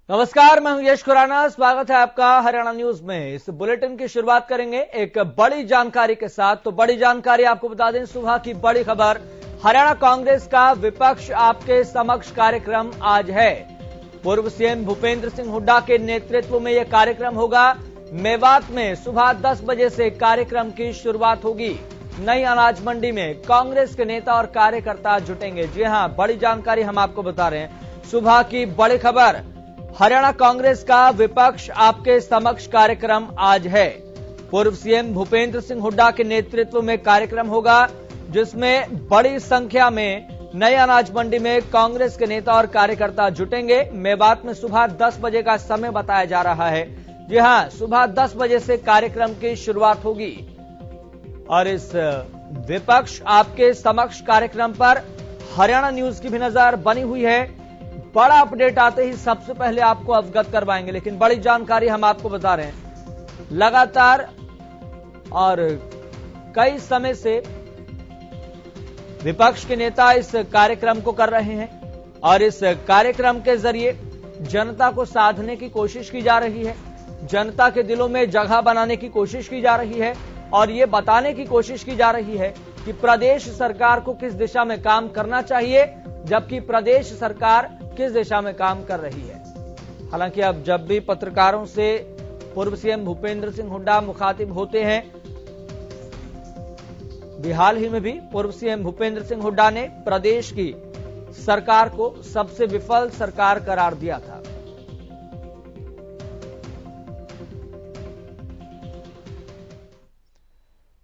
नमस्कार, मैं हूं यश खुराना। स्वागत है आपका हरियाणा न्यूज में। इस बुलेटिन की शुरुआत करेंगे एक बड़ी जानकारी के साथ। तो बड़ी जानकारी आपको बता दें, सुबह की बड़ी खबर, हरियाणा कांग्रेस का विपक्ष आपके समक्ष कार्यक्रम आज है। पूर्व सीएम भूपेंद्र सिंह हुड्डा के नेतृत्व में यह कार्यक्रम होगा। मेवात में सुबह 10 बजे से कार्यक्रम की शुरुआत होगी। नई अनाज मंडी में कांग्रेस के नेता और कार्यकर्ता जुटेंगे। जी हां, बड़ी जानकारी हम आपको बता रहे हैं। सुबह की बड़ी खबर, हरियाणा कांग्रेस का विपक्ष आपके समक्ष कार्यक्रम आज है। पूर्व सीएम भूपेंद्र सिंह हुड्डा के नेतृत्व में कार्यक्रम होगा, जिसमें बड़ी संख्या में नई अनाज मंडी में कांग्रेस के नेता और कार्यकर्ता जुटेंगे। मेवात में सुबह 10 बजे का समय बताया जा रहा है। जी हां, सुबह 10 बजे से कार्यक्रम की शुरुआत होगी। और इस विपक्ष आपके समक्ष कार्यक्रम पर हरियाणा न्यूज की भी नजर बनी हुई है। बड़ा अपडेट आते ही सबसे पहले आपको अवगत करवाएंगे, लेकिन बड़ी जानकारी हम आपको बता रहे हैं। लगातार और कई समय से विपक्ष के नेता इस कार्यक्रम को कर रहे हैं और इस कार्यक्रम के जरिए जनता को साधने की कोशिश की जा रही है, जनता के दिलों में जगह बनाने की कोशिश की जा रही है और ये बताने की कोशिश की जा रही है कि प्रदेश सरकार को किस दिशा में काम करना चाहिए, जबकि प्रदेश सरकार किस दिशा में काम कर रही है। हालांकि अब जब भी पत्रकारों से पूर्व सीएम भूपेंद्र सिंह हुड्डा मुखातिब होते हैं, हाल ही में भी पूर्व सीएम भूपेंद्र सिंह हुड्डा ने प्रदेश की सरकार को सबसे विफल सरकार करार दिया था।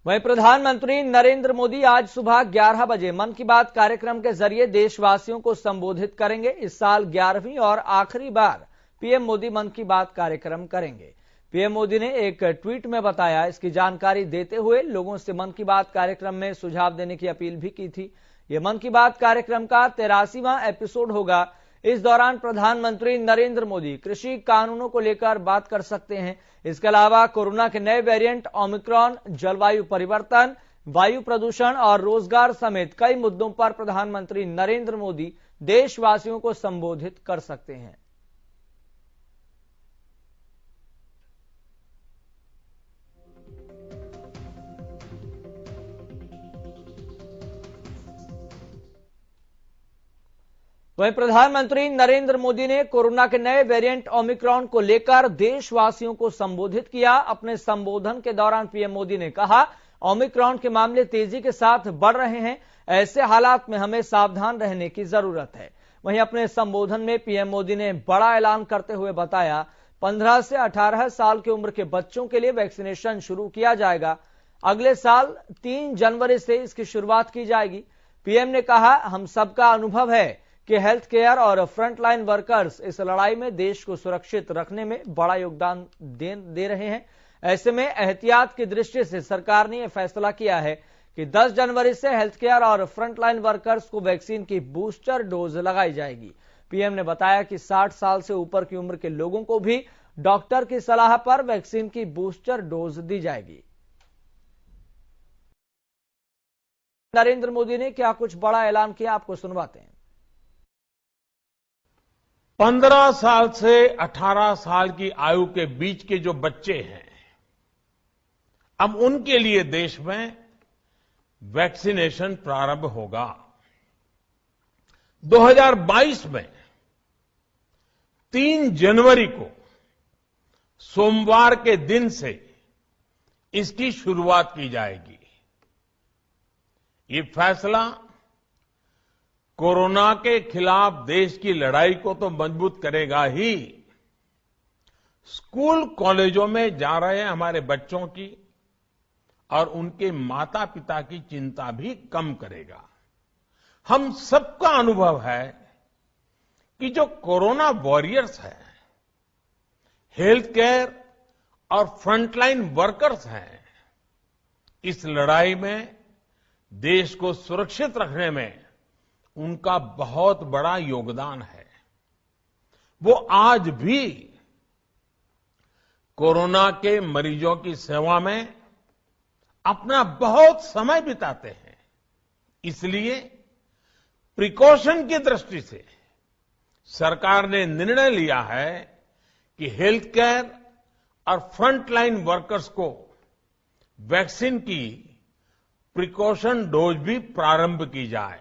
वहीं प्रधानमंत्री नरेंद्र मोदी आज सुबह 11 बजे मन की बात कार्यक्रम के जरिए देशवासियों को संबोधित करेंगे। इस साल 11वीं और आखिरी बार पीएम मोदी मन की बात कार्यक्रम करेंगे। पीएम मोदी ने एक ट्वीट में बताया। इसकी जानकारी देते हुए लोगों से मन की बात कार्यक्रम में सुझाव देने की अपील भी की थी। यह मन की बात कार्यक्रम का 83वां एपिसोड होगा। इस दौरान प्रधानमंत्री नरेंद्र मोदी कृषि कानूनों को लेकर बात कर सकते हैं। इसके अलावा कोरोना के नए वेरिएंट ओमिक्रॉन, जलवायु परिवर्तन, वायु प्रदूषण और रोजगार समेत कई मुद्दों पर प्रधानमंत्री नरेंद्र मोदी देशवासियों को संबोधित कर सकते हैं। वहीं प्रधानमंत्री नरेंद्र मोदी ने कोरोना के नए वेरिएंट ओमिक्रॉन को लेकर देशवासियों को संबोधित किया। अपने संबोधन के दौरान पीएम मोदी ने कहा, ओमिक्रॉन के मामले तेजी के साथ बढ़ रहे हैं। ऐसे हालात में हमें सावधान रहने की जरूरत है। वहीं अपने संबोधन में पीएम मोदी ने बड़ा ऐलान करते हुए बताया, 15 से 18 साल की उम्र के बच्चों के लिए वैक्सीनेशन शुरू किया जाएगा। अगले साल 3 जनवरी से इसकी शुरुआत की जाएगी। पीएम ने कहा, हम सबका अनुभव है कि हेल्थ केयर और फ्रंटलाइन वर्कर्स इस लड़ाई में देश को सुरक्षित रखने में बड़ा योगदान दे रहे हैं। ऐसे में एहतियात की दृष्टि से सरकार ने यह फैसला किया है कि 10 जनवरी से हेल्थ केयर और फ्रंटलाइन वर्कर्स को वैक्सीन की बूस्टर डोज लगाई जाएगी। पीएम ने बताया कि 60 साल से ऊपर की उम्र के लोगों को भी डॉक्टर की सलाह पर वैक्सीन की बूस्टर डोज दी जाएगी। नरेंद्र मोदी ने क्या कुछ बड़ा ऐलान किया, आपको सुनवाते हैं। 15 साल से 18 साल की आयु के बीच के जो बच्चे हैं, अब उनके लिए देश में वैक्सीनेशन प्रारंभ होगा। 2022 में 3 जनवरी को सोमवार के दिन से इसकी शुरुआत की जाएगी। ये फैसला कोरोना के खिलाफ देश की लड़ाई को तो मजबूत करेगा ही, स्कूल कॉलेजों में जा रहे हमारे बच्चों की और उनके माता पिता की चिंता भी कम करेगा। हम सबका अनुभव है कि जो कोरोना वॉरियर्स हैं, हेल्थ केयर और फ्रंटलाइन वर्कर्स हैं, इस लड़ाई में देश को सुरक्षित रखने में उनका बहुत बड़ा योगदान है। वो आज भी कोरोना के मरीजों की सेवा में अपना बहुत समय बिताते हैं। इसलिए प्रिकॉशन की दृष्टि से सरकार ने निर्णय लिया है कि हेल्थ केयर और फ्रंटलाइन वर्कर्स को वैक्सीन की प्रिकॉशन डोज भी प्रारंभ की जाए।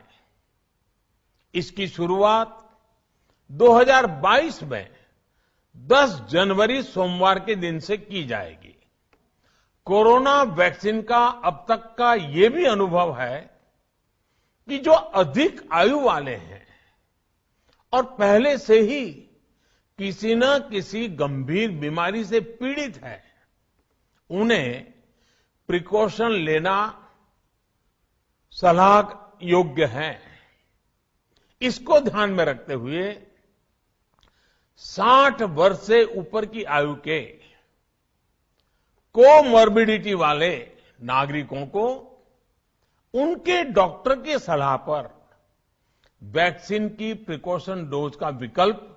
इसकी शुरुआत 2022 में 10 जनवरी सोमवार के दिन से की जाएगी। कोरोना वैक्सीन का अब तक का ये भी अनुभव है कि जो अधिक आयु वाले हैं और पहले से ही किसी न किसी गंभीर बीमारी से पीड़ित है, उन्हें प्रिकॉशन लेना सलाह योग्य है। इसको ध्यान में रखते हुए 60 वर्ष से ऊपर की आयु के कोमॉर्बिडिटी वाले नागरिकों को उनके डॉक्टर की सलाह पर वैक्सीन की प्रिकॉशन डोज का विकल्प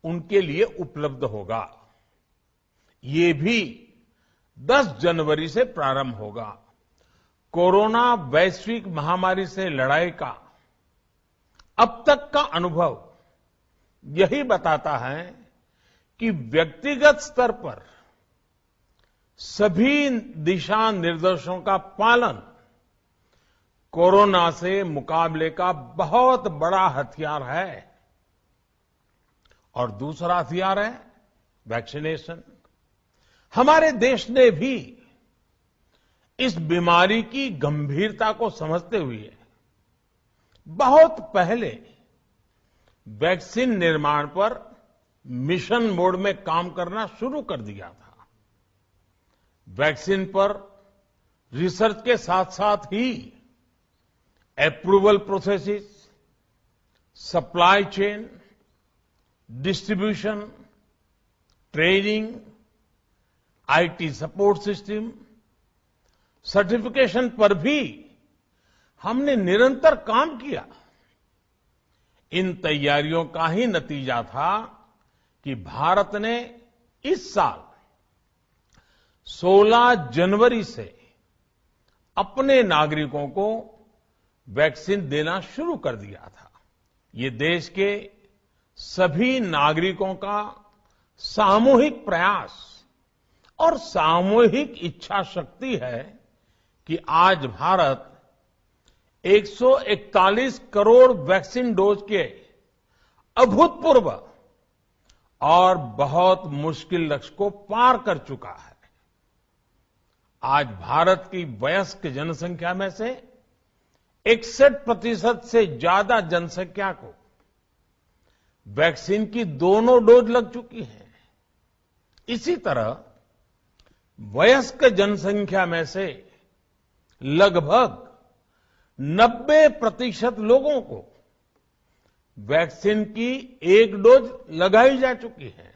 उनके लिए उपलब्ध होगा। ये भी 10 जनवरी से प्रारंभ होगा। कोरोना वैश्विक महामारी से लड़ाई का अब तक का अनुभव यही बताता है कि व्यक्तिगत स्तर पर सभी दिशा निर्देशों का पालन कोरोना से मुकाबले का बहुत बड़ा हथियार है। और दूसरा हथियार है वैक्सीनेशन। हमारे देश ने भी इस बीमारी की गंभीरता को समझते हुए बहुत पहले वैक्सीन निर्माण पर मिशन मोड में काम करना शुरू कर दिया था। वैक्सीन पर रिसर्च के साथ साथ ही approval processes, supply chain, distribution, training, IT support system, certification पर भी हमने निरंतर काम किया। इन तैयारियों का ही नतीजा था कि भारत ने इस साल 16 जनवरी से अपने नागरिकों को वैक्सीन देना शुरू कर दिया था। ये देश के सभी नागरिकों का सामूहिक प्रयास और सामूहिक इच्छा शक्ति है कि आज भारत 141 करोड़ वैक्सीन डोज के अभूतपूर्व और बहुत मुश्किल लक्ष्य को पार कर चुका है। आज भारत की वयस्क जनसंख्या में से 61% से ज्यादा जनसंख्या को वैक्सीन की दोनों डोज लग चुकी है। इसी तरह वयस्क जनसंख्या में से लगभग 90% लोगों को वैक्सीन की एक डोज लगाई जा चुकी है।